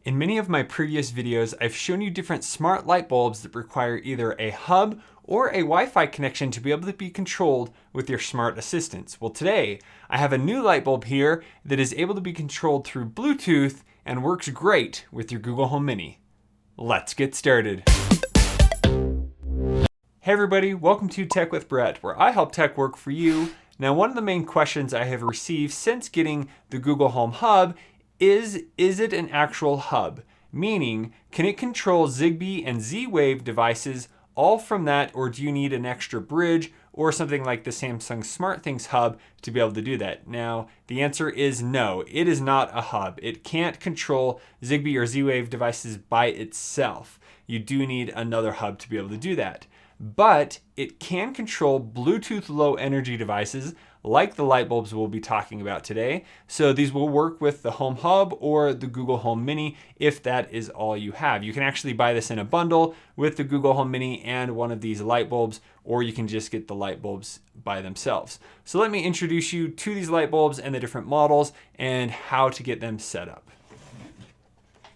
In many of my previous videos, I've shown you different smart light bulbs that require either a hub or a Wi-Fi connection to be able to be controlled with your smart assistants. Well, today I have a new light bulb here that is able to be controlled through Bluetooth and works great with your Google Home Mini. Let's get started. Hey everybody, welcome to Tech with Brett, where I help tech work for you. Now, one of the main questions I have received since getting the Google Home Hub is it an actual hub? Meaning, can it control Zigbee and Z-Wave devices all from that, or do you need an extra bridge or something like the Samsung SmartThings hub to be able to do that? Now, the answer is no, it is not a hub. It can't control Zigbee or Z-Wave devices by itself. You do need another hub to be able to do that. But it can control Bluetooth low energy devices like the light bulbs we'll be talking about today. So these will work with the Home Hub or the Google Home Mini if that is all you have. You can actually buy this in a bundle with the Google Home Mini and one of these light bulbs, or you can just get the light bulbs by themselves. So let me introduce you to these light bulbs and the different models and how to get them set up.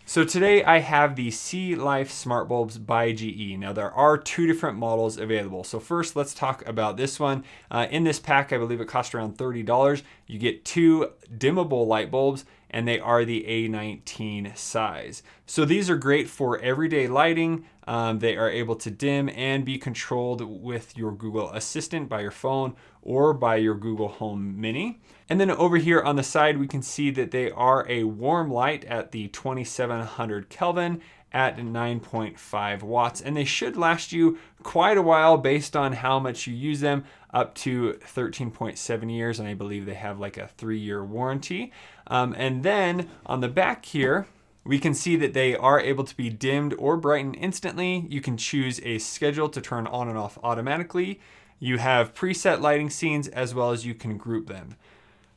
So today I have the C-Life Smart Bulbs by GE. Now there are two different models available. So first let's talk about this one. In this pack, I believe it cost around $30. You get two dimmable light bulbs and they are the A19 size. So these are great for everyday lighting. They are able to dim and be controlled with your Google Assistant by your phone or by your Google Home Mini. And then over here on the side, we can see that they are a warm light at the 2700 Kelvin at 9.5 watts. And they should last you quite a while based on how much you use them, up to 13.7 years. And I believe they have like a 3-year warranty. And then on the back here, we can see that they are able to be dimmed or brightened instantly. You can choose a schedule to turn on and off automatically. You have preset lighting scenes as well as you can group them.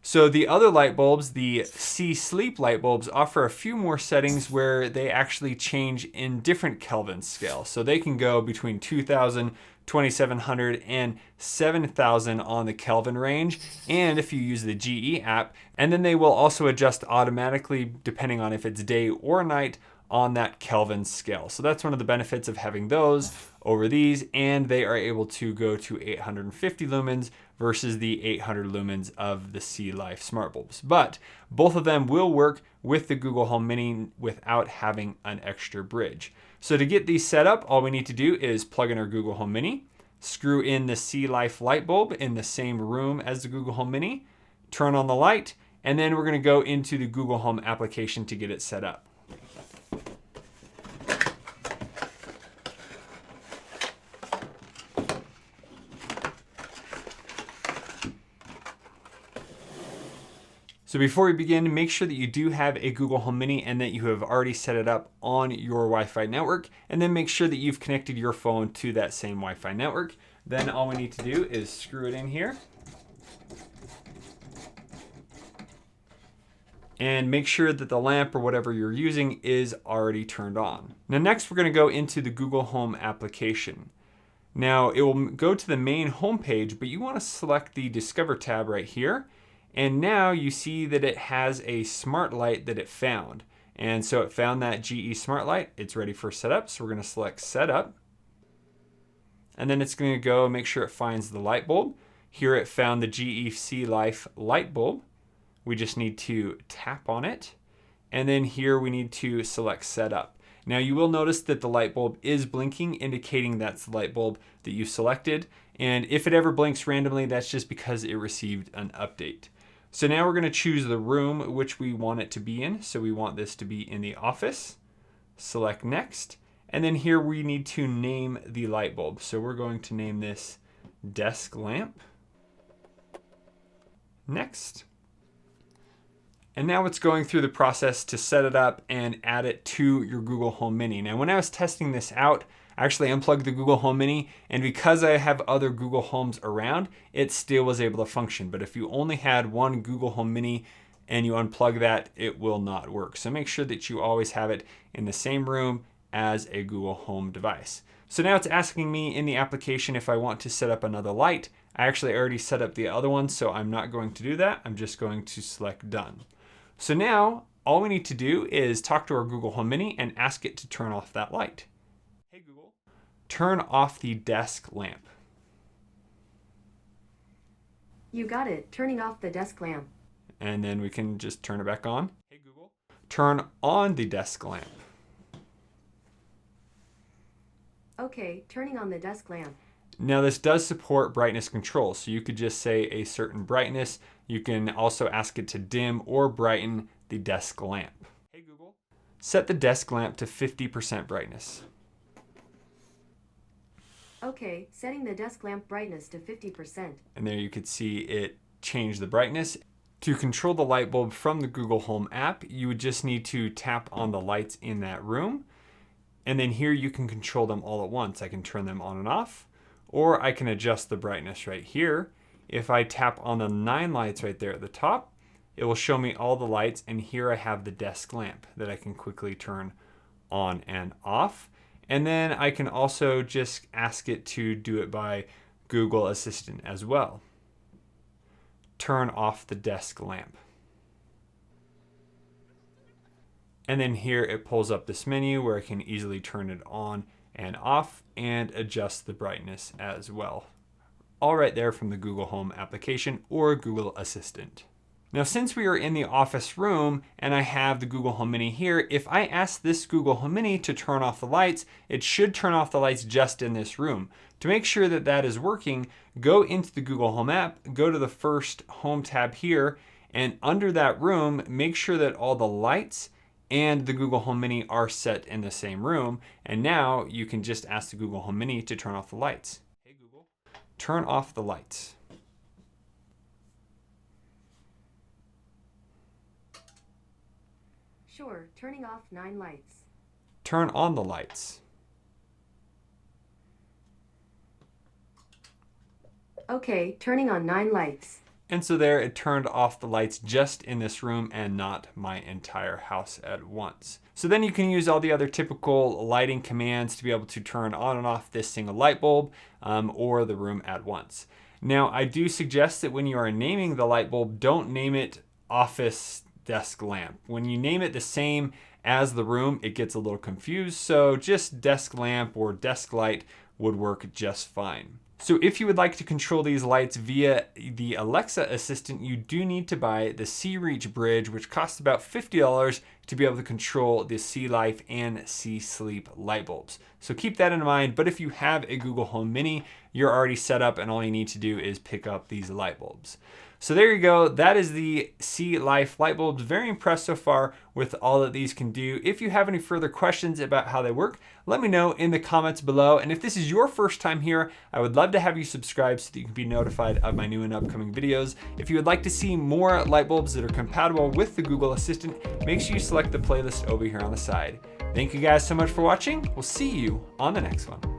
So the other light bulbs, the C-Sleep light bulbs, offer a few more settings where they actually change in different Kelvin scales. So they can go between 2000, 2700 and 7000 on the Kelvin range, and if you use the GE app, and then they will also adjust automatically depending on if it's day or night on that Kelvin scale. So that's one of the benefits of having those over these, and they are able to go to 850 lumens versus the 800 lumens of the C-Life smart bulbs. But both of them will work with the Google Home Mini without having an extra bridge. So to get these set up, all we need to do is plug in our Google Home Mini, screw in the C-Life light bulb in the same room as the Google Home Mini, turn on the light, and then we're going to go into the Google Home application to get it set up. So before we begin, make sure that you do have a Google Home Mini and that you have already set it up on your Wi-Fi network, and then make sure that you've connected your phone to that same Wi-Fi network. Then all we need to do is screw it in here. And make sure that the lamp or whatever you're using is already turned on. Now next we're going to go into the Google Home application. Now it will go to the main home page, but you want to select the Discover tab right here. And now you see that it has a smart light that it found. And so it found that GE smart light. It's ready for setup. So we're going to select setup. And then it's going to go make sure it finds the light bulb. Here it found the GE C-Life light bulb. We just need to tap on it. And then here we need to select setup. Now you will notice that the light bulb is blinking, indicating that's the light bulb that you selected. And if it ever blinks randomly, that's just because it received an update. So now we're going to choose the room which we want it to be in. So we want this to be in the office. Select next. And then here we need to name the light bulb. So we're going to name this desk lamp. Next. And now it's going through the process to set it up and add it to your Google Home Mini. Now when I was testing this out, I actually unplugged the Google Home Mini, and because I have other Google Homes around, it still was able to function. But if you only had one Google Home Mini and you unplug that, it will not work. So make sure that you always have it in the same room as a Google Home device. So now it's asking me in the application if I want to set up another light. I actually already set up the other one, so I'm not going to do that. I'm just going to select done. So now all we need to do is talk to our Google Home Mini and ask it to turn off that light. Hey Google, turn off the desk lamp. You got it, turning off the desk lamp. And then we can just turn it back on. Hey Google, turn on the desk lamp. Okay, turning on the desk lamp. Now this does support brightness control, so you could just say a certain brightness. You can also ask it to dim or brighten the desk lamp. Hey Google, set the desk lamp to 50% brightness. Okay, setting the desk lamp brightness to 50%. And there you could see it change the brightness. To control the light bulb from the Google Home app, you would just need to tap on the lights in that room. And then here you can control them all at once. I can turn them on and off, or I can adjust the brightness right here. If I tap on the 9 lights right there at the top, it will show me all the lights, and here I have the desk lamp that I can quickly turn on and off. And then I can also just ask it to do it by Google Assistant as well. Turn off the desk lamp. And then here it pulls up this menu where I can easily turn it on and off and adjust the brightness as well. All right there from the Google Home application or Google Assistant. Now, since we are in the office room and I have the Google Home Mini here, if I ask this Google Home Mini to turn off the lights, it should turn off the lights just in this room. To make sure that that is working, go into the Google Home app, go to the first Home tab here, and under that room, make sure that all the lights and the Google Home Mini are set in the same room. And now you can just ask the Google Home Mini to turn off the lights. Hey Google, turn off the lights. Sure, turning off 9 lights. Turn on the lights. Okay, turning on 9 lights. And so there it turned off the lights just in this room and not my entire house at once. So then you can use all the other typical lighting commands to be able to turn on and off this single light bulb or the room at once. Now I do suggest that when you are naming the light bulb, don't name it office desk lamp. When you name it the same as the room, it gets a little confused. So just desk lamp or desk light would work just fine. So if you would like to control these lights via the Alexa assistant, you do need to buy the C-Reach Bridge, which costs about $50 to be able to control the C-Life and C-Sleep light bulbs. So keep that in mind. But if you have a Google Home Mini, you're already set up and all you need to do is pick up these light bulbs. So there you go. That is the C-Life light bulbs. Very impressed so far with all that these can do. If you have any further questions about how they work, let me know in the comments below. And if this is your first time here, I would love to have you subscribe so that you can be notified of my new and upcoming videos. If you would like to see more light bulbs that are compatible with the Google Assistant, make sure you select the playlist over here on the side. Thank you guys so much for watching. We'll see you on the next one.